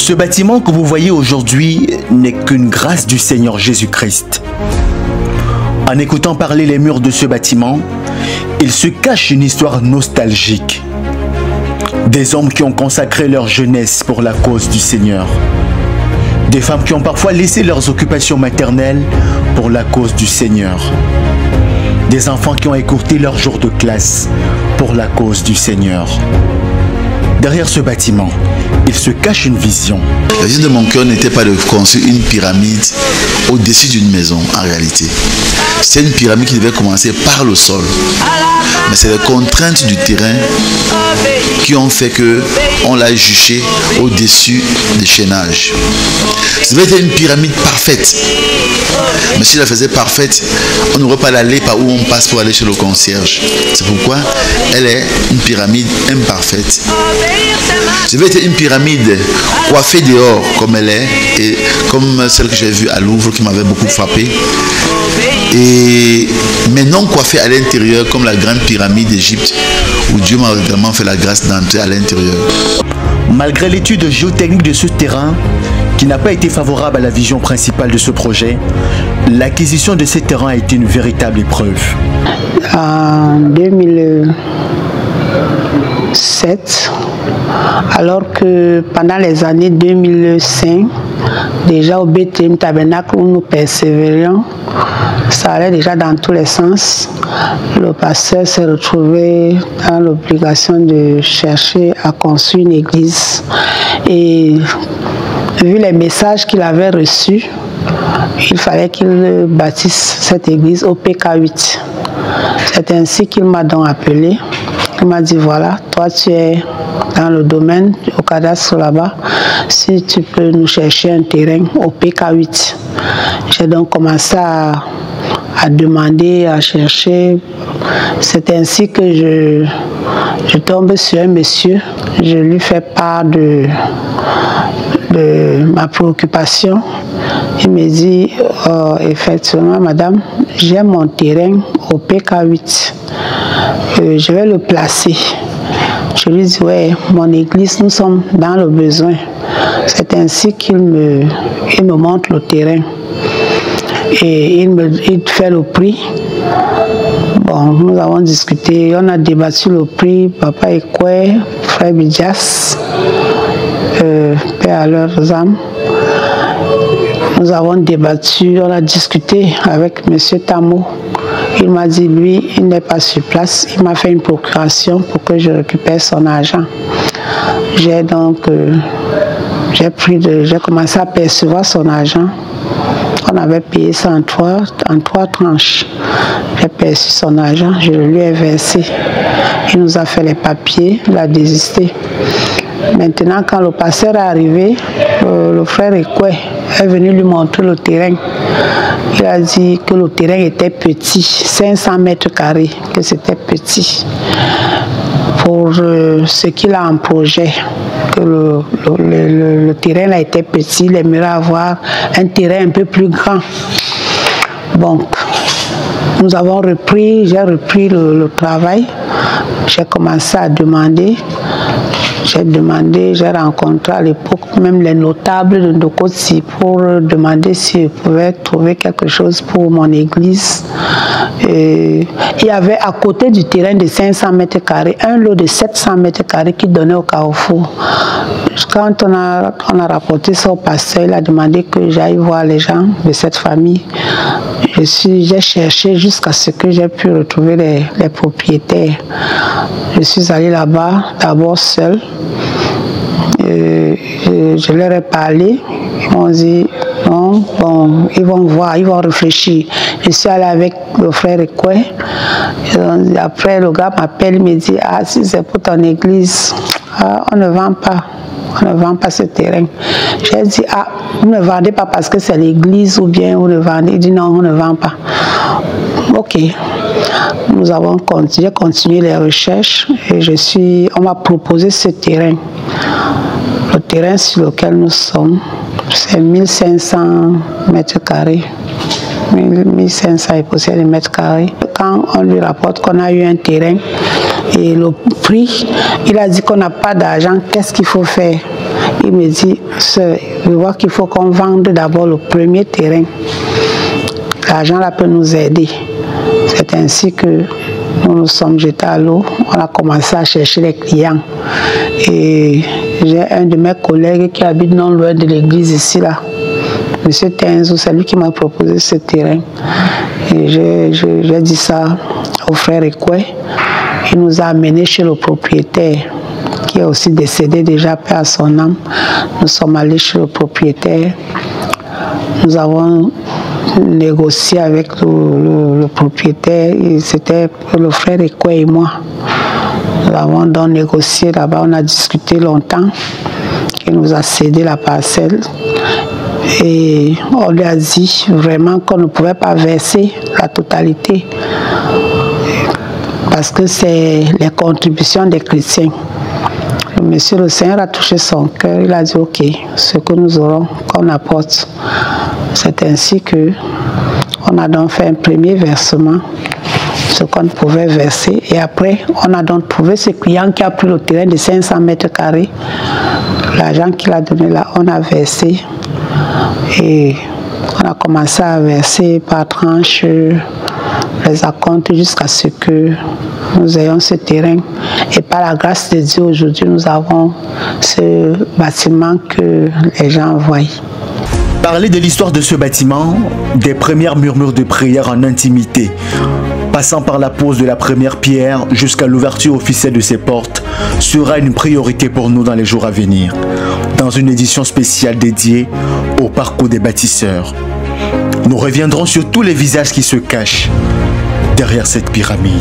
Ce bâtiment que vous voyez aujourd'hui n'est qu'une grâce du Seigneur Jésus-Christ. En écoutant parler les murs de ce bâtiment, il se cache une histoire nostalgique. Des hommes qui ont consacré leur jeunesse pour la cause du Seigneur. Des femmes qui ont parfois laissé leurs occupations maternelles pour la cause du Seigneur. Des enfants qui ont écourté leurs jours de classe pour la cause du Seigneur. Derrière ce bâtiment, il se cache une vision. La vision de mon cœur n'était pas de construire une pyramide au-dessus d'une maison, en réalité. C'est une pyramide qui devait commencer par le sol. Mais c'est les contraintes du terrain qui ont fait qu'on l'a juché au-dessus des chaînages. Ça devait être une pyramide parfaite. Mais si je la faisais parfaite, on n'aurait pas l'allée par où on passe pour aller chez le concierge. C'est pourquoi elle est une pyramide imparfaite. Ça devait être une pyramide coiffée dehors comme elle est, et comme celle que j'ai vue à Louvre qui m'avait beaucoup frappé. Mais non coiffée à l'intérieur comme la grande pyramide d'Égypte où Dieu m'a également fait la grâce d'entrer à l'intérieur. Malgré l'étude géotechnique de ce terrain qui n'a pas été favorable à la vision principale de ce projet, l'acquisition de ces terrains a été une véritable épreuve. En 2007, alors que pendant les années 2005, déjà au BTM Tabernacle où nous persévérions, ça allait déjà dans tous les sens. Le pasteur s'est retrouvé dans l'obligation de chercher à construire une église. Et vu les messages qu'il avait reçus, il fallait qu'il bâtisse cette église au PK8. C'est ainsi qu'il m'a donc appelé. Il m'a dit, voilà, toi tu es dans le domaine, au cadastre là-bas, si tu peux nous chercher un terrain au PK8. J'ai donc commencé à demander, à chercher. C'est ainsi que je tombe sur un monsieur. Je lui fais part de ma préoccupation. Il me dit, effectivement, madame, j'ai mon terrain au PK8. Je vais le placer. Je lui dis, ouais, mon église, nous sommes dans le besoin. C'est ainsi qu'il me montre le terrain. Et il fait le prix. Bon, nous avons discuté, on a débattu le prix, papa Ekwe, frère Bidjas, paix à leurs âmes. Nous avons débattu, on a discuté avec M. Tamo. Il m'a dit, lui, il n'est pas sur place. Il m'a fait une procuration pour que je récupère son argent. J'ai donc, j'ai commencé à percevoir son argent. On avait payé ça en trois tranches. J'ai perçu son argent, je le lui ai versé. Il nous a fait les papiers, il a désisté. Maintenant, quand le pasteur est arrivé, le frère Ekwe est venu lui montrer le terrain. Il a dit que le terrain était petit, 500 mètres carrés, que c'était petit. Pour ce qu'il a en projet, que le terrain a été petit, il aimerait avoir un terrain un peu plus grand. Donc, nous avons repris, j'ai repris le travail, j'ai commencé à demander. J'ai rencontré à l'époque même les notables de Ndokoti pour demander s'ils pouvaient trouver quelque chose pour mon église. Et il y avait à côté du terrain de 500 mètres carrés, un lot de 700 mètres carrés qui donnait au Carrefour. Quand on a rapporté ça au pasteur, il a demandé que j'aille voir les gens de cette famille. J'ai cherché jusqu'à ce que j'ai pu retrouver les propriétaires. Je suis allée là-bas, d'abord seule. Je leur ai parlé. Ils m'ont dit, non, bon, ils vont voir, ils vont réfléchir. Je suis allée avec le frère Ekwe. Après, le gars m'appelle, il me dit, ah, si c'est pour ton église, ah, on ne vend pas. On ne vend pas ce terrain. J'ai dit, ah, vous ne vendez pas parce que c'est l'église ou bien vous ne vendez. Il dit, non, on ne vend pas. Ok. Nous avons continué les recherches et on m'a proposé ce terrain. Le terrain sur lequel nous sommes, c'est 1500 mètres carrés. 1500 et poussière de mètres carrés. Quand on lui rapporte qu'on a eu un terrain et le prix, il a dit qu'on n'a pas d'argent, qu'est-ce qu'il faut faire? Il me dit, je vois qu'il faut qu'on vende d'abord le premier terrain. L'argent là peut nous aider. C'est ainsi que nous nous sommes jetés à l'eau. On a commencé à chercher les clients. Et j'ai un de mes collègues qui habite non loin de l'église ici là. Monsieur Tenzo, c'est lui qui m'a proposé ce terrain. Et j'ai dit ça au frère Ekwe. Il nous a amenés chez le propriétaire, qui est aussi décédé déjà, paix à son âme. Nous sommes allés chez le propriétaire. Nous avons négocié avec le propriétaire. C'était le frère Ekwe et moi. Nous avons donc négocié là-bas. On a discuté longtemps. Il nous a cédé la parcelle. Et on lui a dit vraiment qu'on ne pouvait pas verser la totalité. Parce que c'est les contributions des chrétiens. Monsieur le Seigneur a touché son cœur, il a dit ok, ce que nous aurons, qu'on apporte. C'est ainsi que on a donc fait un premier versement, ce qu'on pouvait verser. Et après, on a donc trouvé ce client qui a pris le terrain de 500 mètres carrés. L'argent qu'il a donné là, on a versé. Et on a commencé à verser par tranches les acomptes jusqu'à ce que nous ayons ce terrain. Et par la grâce de Dieu, aujourd'hui, nous avons ce bâtiment que les gens voient. Parler de l'histoire de ce bâtiment, des premières murmures de prière en intimité, passant par la pose de la première pierre jusqu'à l'ouverture officielle de ses portes, sera une priorité pour nous dans les jours à venir, dans une édition spéciale dédiée au parcours des bâtisseurs. Nous reviendrons sur tous les visages qui se cachent derrière cette pyramide.